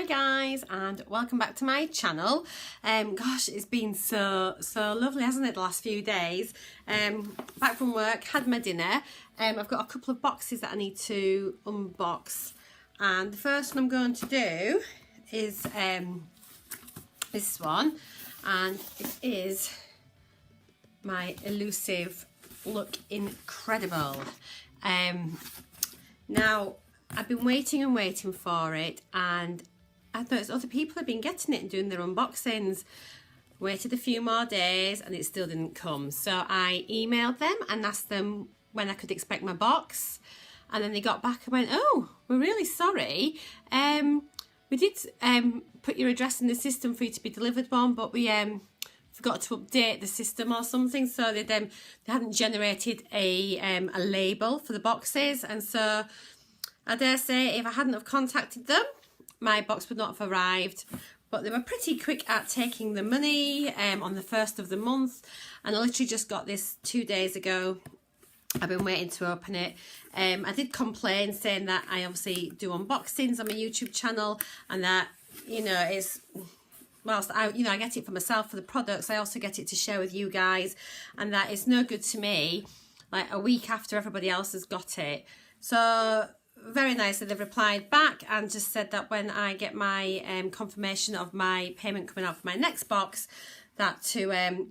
Hi guys, and welcome back to my channel. Gosh, it's been so lovely, hasn't it, the last few days. Back from work, had my dinner. I've got a couple of boxes that I need to unbox, and the first one I'm going to do is this one, and it is my Elusive Look Incredible. Now I've been waiting and waiting for it, and I thought other people have been getting it and doing their unboxings. Waited a few more days and it still didn't come. So I emailed them and asked them when I could expect my box. And then they got back and went, oh, we're really sorry. We did put your address in the system for you to be delivered one, but we forgot to update the system or something. So they hadn't generated a label for the boxes. And so I dare say if I hadn't have contacted them, my box would not have arrived. But they were pretty quick at taking the money on the 1st of the month, and I literally just got this 2 days ago. I've been waiting to open it. I did complain saying that I obviously do unboxings on my YouTube channel, and that, you know, it's, whilst I get it for myself for the products, I also get it to share with you guys, and that it's no good to me like a week after everybody else has got it. So very nice that they've replied back and just said that when I get my confirmation of my payment coming out for my next box, that to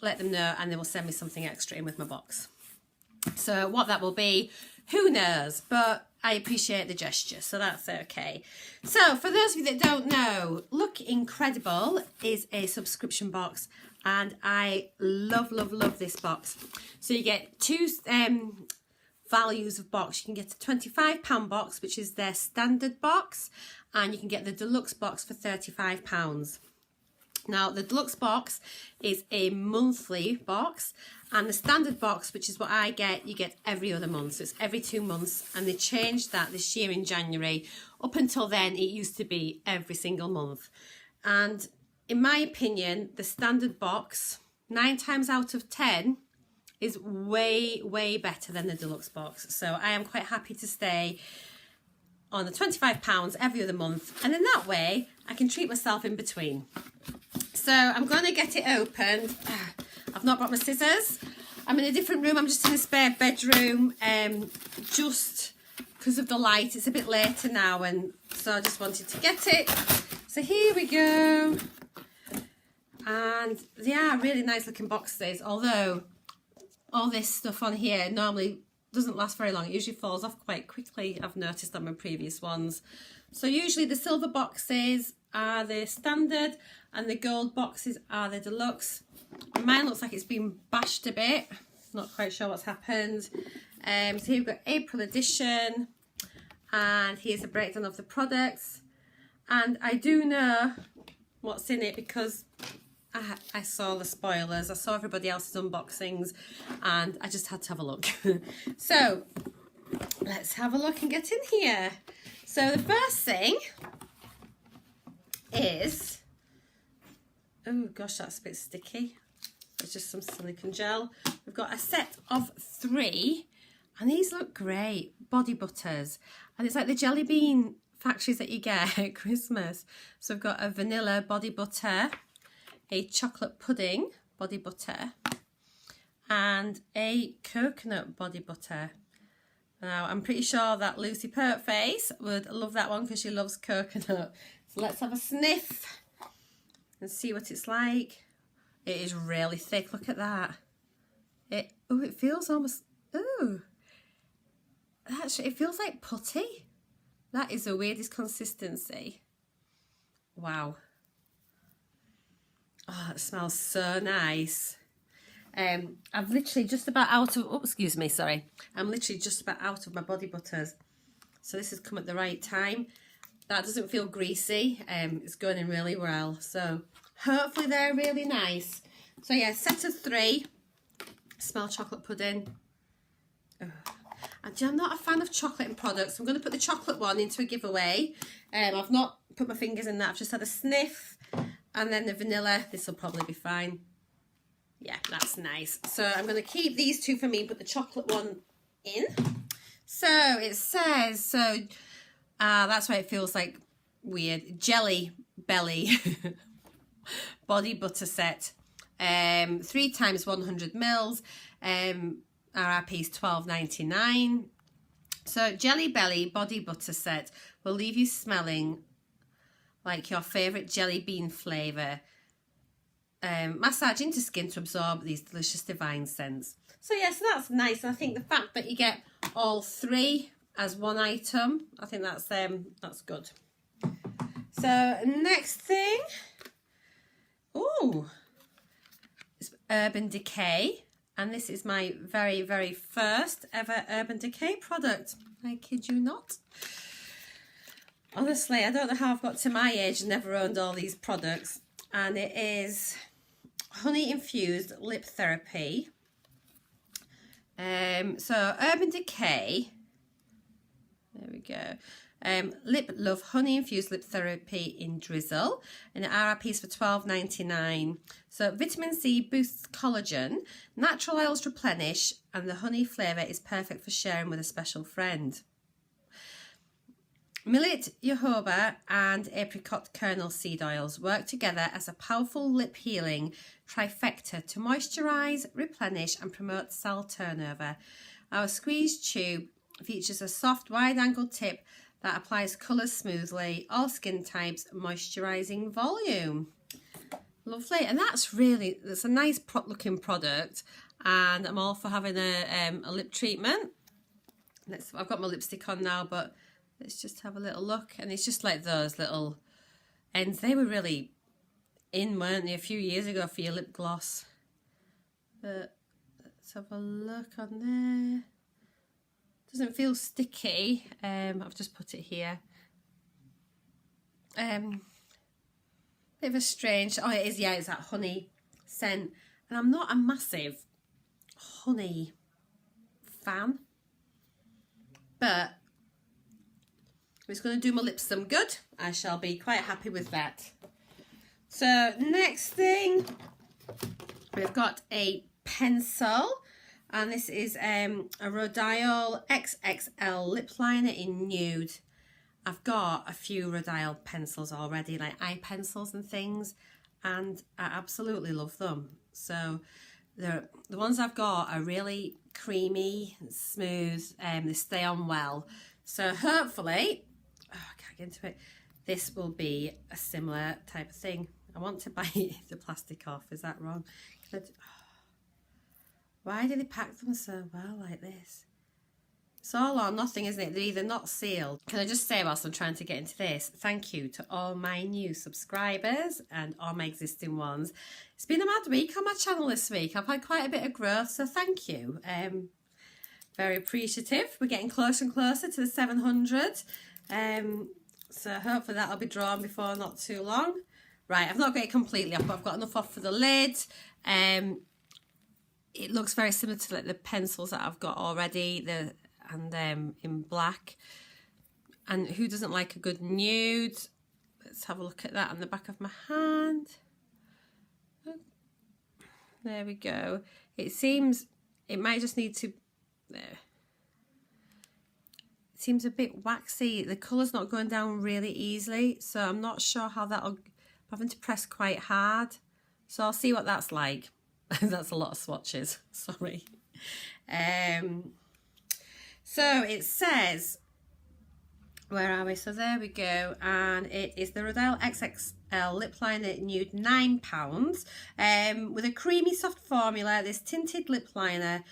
let them know, and they will send me something extra in with my box. So what that will be, who knows, but I appreciate the gesture, so that's okay. So for those of you that don't know, Look Incredible is a subscription box, and I love this box. So you get two values of box. You can get a £25 box, which is their standard box, and you can get the deluxe box for £35. Now the deluxe box is a monthly box, and the standard box, which is what I get, you get every other month. So it's every 2 months, and they changed that this year in January. Up until then it used to be every single month, and in my opinion the standard box 9 times out of 10 is way better than the deluxe box. So I am quite happy to stay on the £25 every other month, and in that way I can treat myself in between. So I'm going to get it opened. I've not brought my scissors. I'm in a different room. I'm just in a spare bedroom, just because of the light. It's a bit later now, and so I just wanted to get it. So here we go, and they are really nice looking boxes, although all this stuff on here normally doesn't last very long. It usually falls off quite quickly, I've noticed on my previous ones. So usually the silver boxes are the standard and the gold boxes are the deluxe. Mine looks like it's been bashed a bit. Not quite sure what's happened. So here we've got April edition, and here's a breakdown of the products. And I do know what's in it because I saw the spoilers, I saw everybody else's unboxings, and I just had to have a look. So let's have a look and get in here. So the first thing is, oh gosh, that's a bit sticky. It's just some silicone gel. We've got a set of 3, and these look great, body butters, and it's like the jelly bean factories that you get at Christmas. So I've got a vanilla body butter, a chocolate pudding body butter, and a coconut body butter. Now I'm pretty sure that Lucy Pertface would love that one because she loves coconut. So let's have a sniff and see what it's like. It is really thick, look at that. It feels almost, actually it feels like putty. That is the weirdest consistency. Wow. Oh, it smells so nice. I'm literally just about out of, I'm literally just about out of my body butters. So this has come at the right time. That doesn't feel greasy. It's going in really well. So hopefully they're really nice. So yeah, set of 3. Smell chocolate pudding. Oh. I'm not a fan of chocolate in products. I'm going to put the chocolate one into a giveaway. I've not put my fingers in that. I've just had a sniff. And then the vanilla, this will probably be fine. Yeah, that's nice. So I'm going to keep these 2 for me, put the chocolate one in. So it says, that's why it feels like weird. Jelly Belly body butter set. 3 times 100 mils. RRP is $12.99. So Jelly Belly body butter set will leave you smelling like your favourite jelly bean flavour. Massage into skin to absorb these delicious divine scents. So yes, so that's nice. And I think the fact that you get all 3 as one item, I think that's good. So next thing, it's Urban Decay. And this is my very, very first ever Urban Decay product. I kid you not. Honestly, I don't know how I've got to my age and never owned all these products. And it is honey infused lip therapy. So Urban Decay. There we go. Lip Love Honey Infused Lip Therapy in Drizzle, and the RRP is for $12.99. So vitamin C boosts collagen, natural oils replenish, and the honey flavour is perfect for sharing with a special friend. Millet, jojoba and apricot kernel seed oils work together as a powerful lip healing trifecta to moisturise, replenish and promote cell turnover. Our squeezed tube features a soft wide-angled tip that applies colour smoothly, all skin types, moisturising volume. Lovely, and that's a nice looking product, and I'm all for having a lip treatment. I've got my lipstick on now, but let's just have a little look. And it's just like those little ends. They were really in, weren't they, a few years ago for your lip gloss. But let's have a look on there. Doesn't feel sticky. I've just put it here. Bit of a strange, it is, yeah, it's that honey scent. And I'm not a massive honey fan, but if it's going to do my lips some good, I shall be quite happy with that. So next thing, we've got a pencil. And this is a Rodial XXL lip liner in nude. I've got a few Rodial pencils already, like eye pencils and things, and I absolutely love them. So the ones I've got are really creamy and smooth, and they stay on well. So hopefully, I can't get into it, this will be a similar type of thing. I want to bite the plastic off, is that wrong? Why do they pack them so well like this? It's all or nothing, isn't it? They're either not sealed. Can I just say, whilst I'm trying to get into this, thank you to all my new subscribers and all my existing ones. It's been a mad week on my channel this week. I've had quite a bit of growth, so thank you. Very appreciative. We're getting closer and closer to the 700. So hopefully that'll be drawn before not too long. Right, I've not got it completely off, but I've got enough off for the lid. It looks very similar to like the pencils that I've got already, in black. And who doesn't like a good nude? Let's have a look at that on the back of my hand. There we go. It seems it might just need to. There. It seems a bit waxy. The colour's not going down really easily, so I'm not sure how that'll. I'm having to press quite hard, so I'll see what that's like. That's a lot of swatches, sorry. So it says, where are we? So there we go, and it is the Rodial XXL lip liner nude, £9. With a creamy soft formula, this tinted lip liner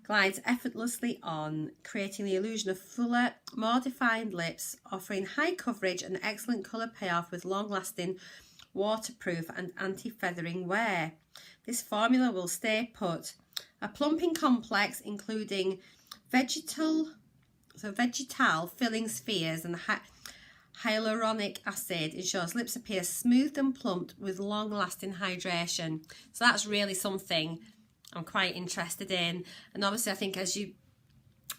glides effortlessly on, creating the illusion of fuller, more defined lips, offering high coverage and excellent colour payoff with long-lasting, waterproof and anti-feathering wear. This formula will stay put. A plumping complex including vegetal filling spheres and hyaluronic acid ensures lips appear smooth and plumped with long-lasting hydration. So that's really something I'm quite interested in. And obviously I think as you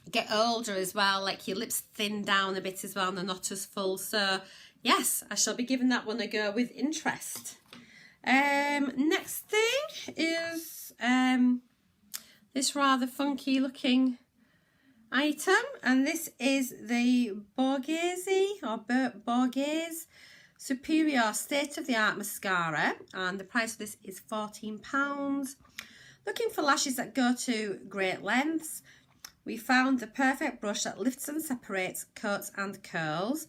get older as well, like your lips thin down a bit as well and they're not as full. So yes, I shall be giving that one a go with interest. Next thing is this rather funky looking item, and this is the Borghese Superior State-of-the-Art Mascara, and the price of this is £14. Looking for lashes that go to great lengths? We found the perfect brush that lifts and separates coats and curls.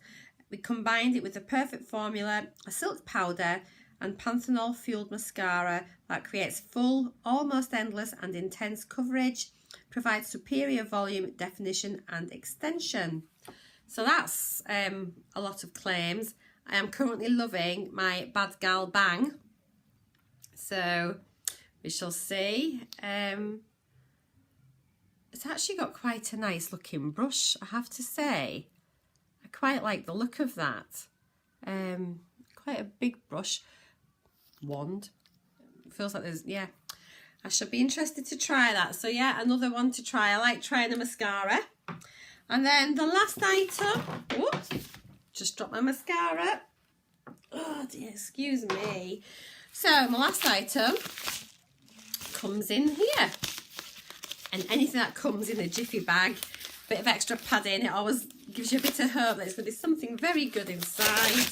We combined it with the perfect formula, a silk powder and panthenol fueled mascara that creates full, almost endless and intense coverage, provides superior volume, definition and extension. So that's a lot of claims. I am currently loving my Bad Gal Bang. So we shall see. It's actually got quite a nice looking brush, I have to say. I quite like the look of that. Quite a big brush. Wand. It feels like there's, yeah. I should be interested to try that. So yeah, another one to try. I like trying a mascara. And then the last item. Whoops. Just dropped my mascara. Oh dear, excuse me. So my last item comes in here. And anything that comes in a jiffy bag, bit of extra padding, it always gives you a bit of hope that it's going to be something very good inside.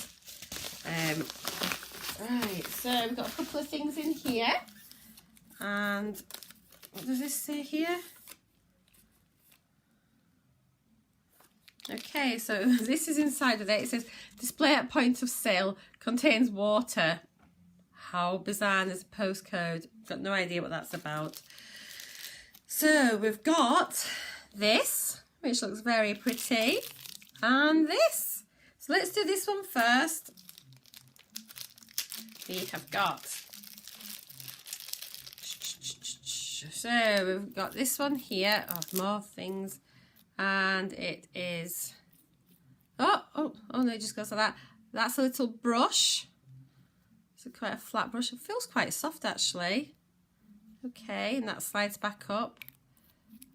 Right, so we've got a couple of things in here. And what does this say here? Okay, so this is inside of it. It says, display at point of sale, contains water. How bizarre, there's a postcode. Got no idea what that's about. So we've got this, which looks very pretty, and this. So let's do this one first. We have got, so we've got this one here. Oh, more things, and it is, oh no, it just goes like that. That's a little brush. It's quite a flat brush. It feels quite soft actually. Okay, and that slides back up.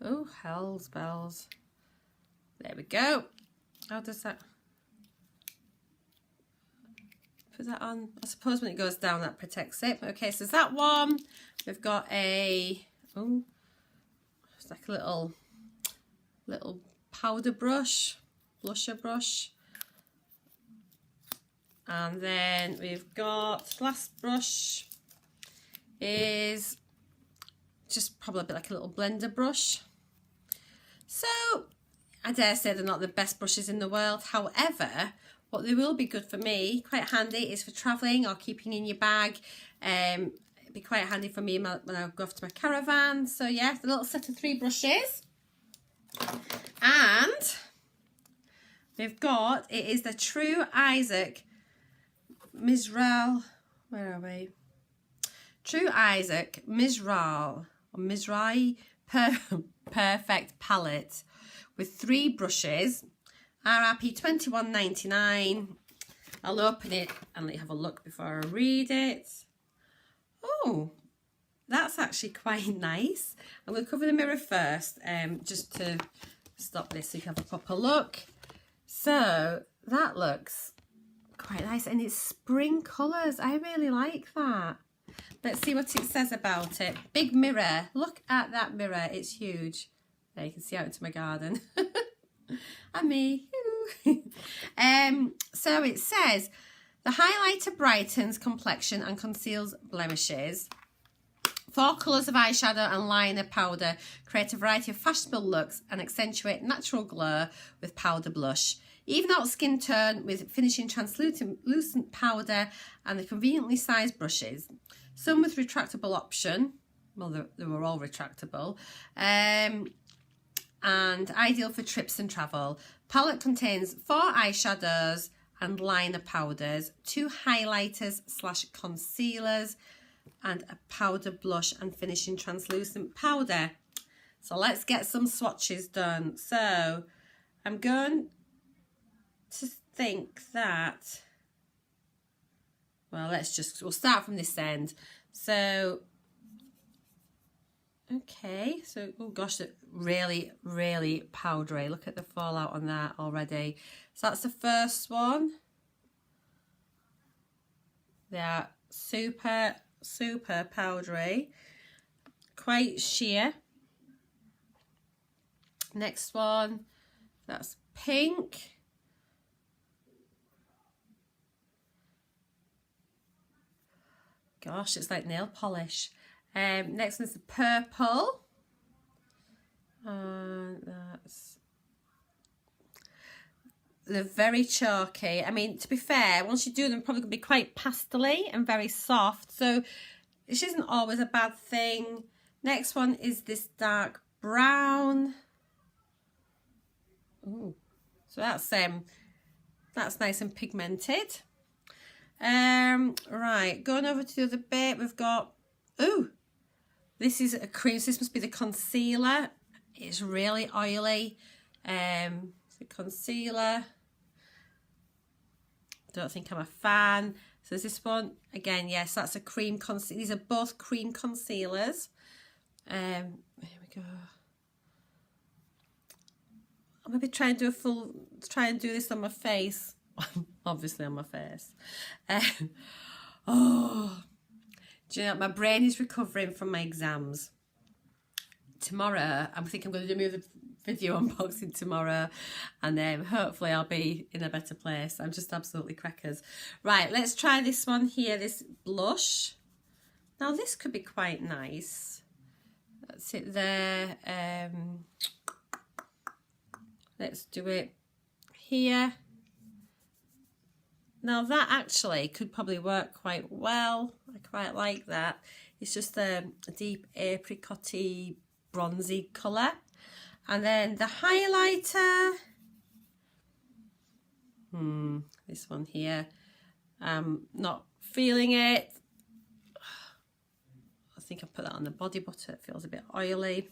Oh, hell's bells. There we go. How does that... Put that on. I suppose when it goes down that protects it. Okay, so there's that one. We've got a... Oh, it's like a little powder brush. Blusher brush. And then we've got... Last brush is... just probably a bit like a little blender brush. So I dare say they're not the best brushes in the world. However, what they will be good for me, quite handy, is for travelling or keeping in your bag. It'd be quite handy for me when I go off to my caravan. So yeah, the little set of 3 brushes. And we've got, it is the True Isaac Mizrahi, where are we? True Isaac Mizrahi Perfect Palette with 3 brushes, RRP $21.99. I'll open it and let you have a look before I read it. Oh, that's actually quite nice. I'm going to cover the mirror first, just to stop this so you can have a proper look. So that looks quite nice, and it's spring colours. I really like that. Let's see what it says about it. Big mirror. Look at that mirror. It's huge. There, you can see out into my garden. And me. So it says, the highlighter brightens complexion and conceals blemishes. 4 colours of eyeshadow and liner powder create a variety of fashionable looks and accentuate natural glow with powder blush. Even out skin tone with finishing translucent powder and the conveniently sized brushes. Some with retractable option. Well, they were all retractable. And ideal for trips and travel. Palette contains 4 eyeshadows and liner powders, 2 highlighters / concealers, and a powder blush and finishing translucent powder. So let's get some swatches done. So I'm going to think that, well, we'll start from this end. So, okay, so, oh gosh, they're really, really powdery. Look at the fallout on that already. So that's the first one. They are super, super powdery, quite sheer. Next one, that's pink. Gosh, it's like nail polish. Next one's the purple. And they're very chalky. I mean, to be fair, once you do them, they're probably going to be quite pastel-y and very soft. So this isn't always a bad thing. Next one is this dark brown. Ooh. So that's nice and pigmented. Right, going over to the other bit, we've got, ooh, this is a cream, so this must be the concealer. It's really oily. It's a concealer. Don't think I'm a fan. So there's this one, again, yes, that's a cream concealer. These are both cream concealers. Here we go. I'll maybe try and do this on my face. Obviously on my face. Oh, do you know, my brain is recovering from my exams. Tomorrow, I think I'm going to do another video unboxing tomorrow, and then hopefully I'll be in a better place. I'm just absolutely crackers. Right, let's try this one here, this blush. Now this could be quite nice. That's it there. Let's do it here. Now that actually could probably work quite well. I quite like that. It's just a deep apricot-y, bronzy colour. And then the highlighter. This one here. Not feeling it. I think I put that on the body butter. It feels a bit oily.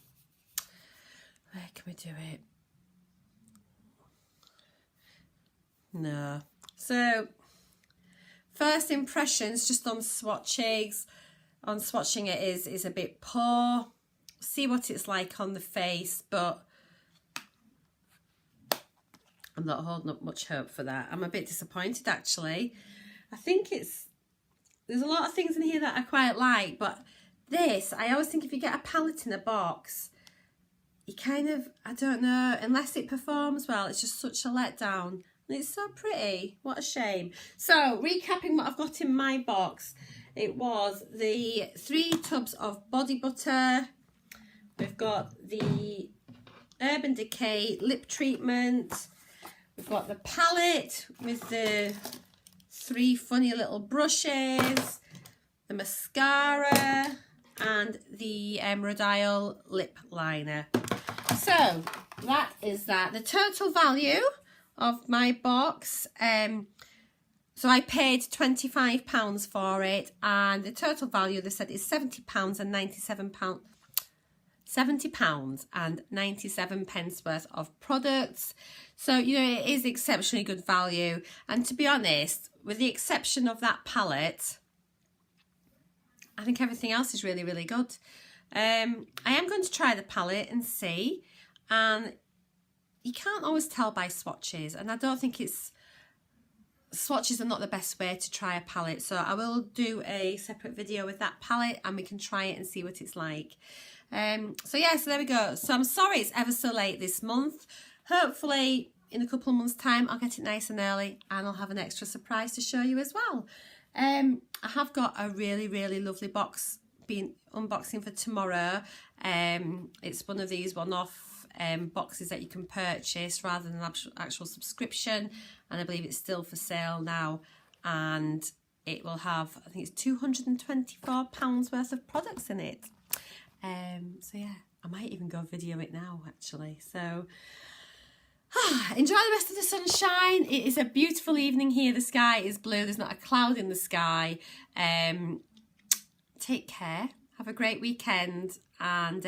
Where can we do it? No. So, first impressions just on swatching it is a bit poor. See what it's like on the face, but I'm not holding up much hope for that. I'm a bit disappointed actually. I think there's a lot of things in here that I quite like, but this, I always think if you get a palette in a box, you kind of, I don't know, unless it performs well, it's just such a letdown. And it's so pretty. What a shame. So, recapping what I've got in my box, it was the 3 tubs of body butter. We've got the Urban Decay lip treatment. We've got the palette with the 3 funny little brushes, the mascara, and the Rodial lip liner. So, that is that. The total value of my box, so I paid £25 for it, and the total value, they said, is £70 and £97 worth of products. So, you know, it is exceptionally good value. And to be honest, with the exception of that palette, I think everything else is really, really good. I am going to try the palette and see. And you can't always tell by swatches. And I don't think swatches are not the best way to try a palette. So I will do a separate video with that palette and we can try it and see what it's like. So yeah, so there we go. So I'm sorry it's ever so late this month. Hopefully in a couple of months' time I'll get it nice and early and I'll have an extra surprise to show you as well. I have got a really, really lovely box being unboxing for tomorrow. It's one of these one-off boxes that you can purchase rather than an actual subscription, and I believe it's still for sale now, and it will have, I think it's £224 worth of products in it. So yeah, I might even go video it now actually. So enjoy the rest of the sunshine. It is a beautiful evening here. The sky is blue. There's not a cloud in the sky. Take care. Have a great weekend, and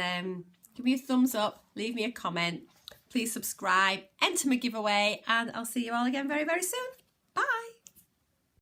give me a thumbs up. Leave me a comment. Please subscribe. Enter my giveaway, and I'll see you all again very, very soon.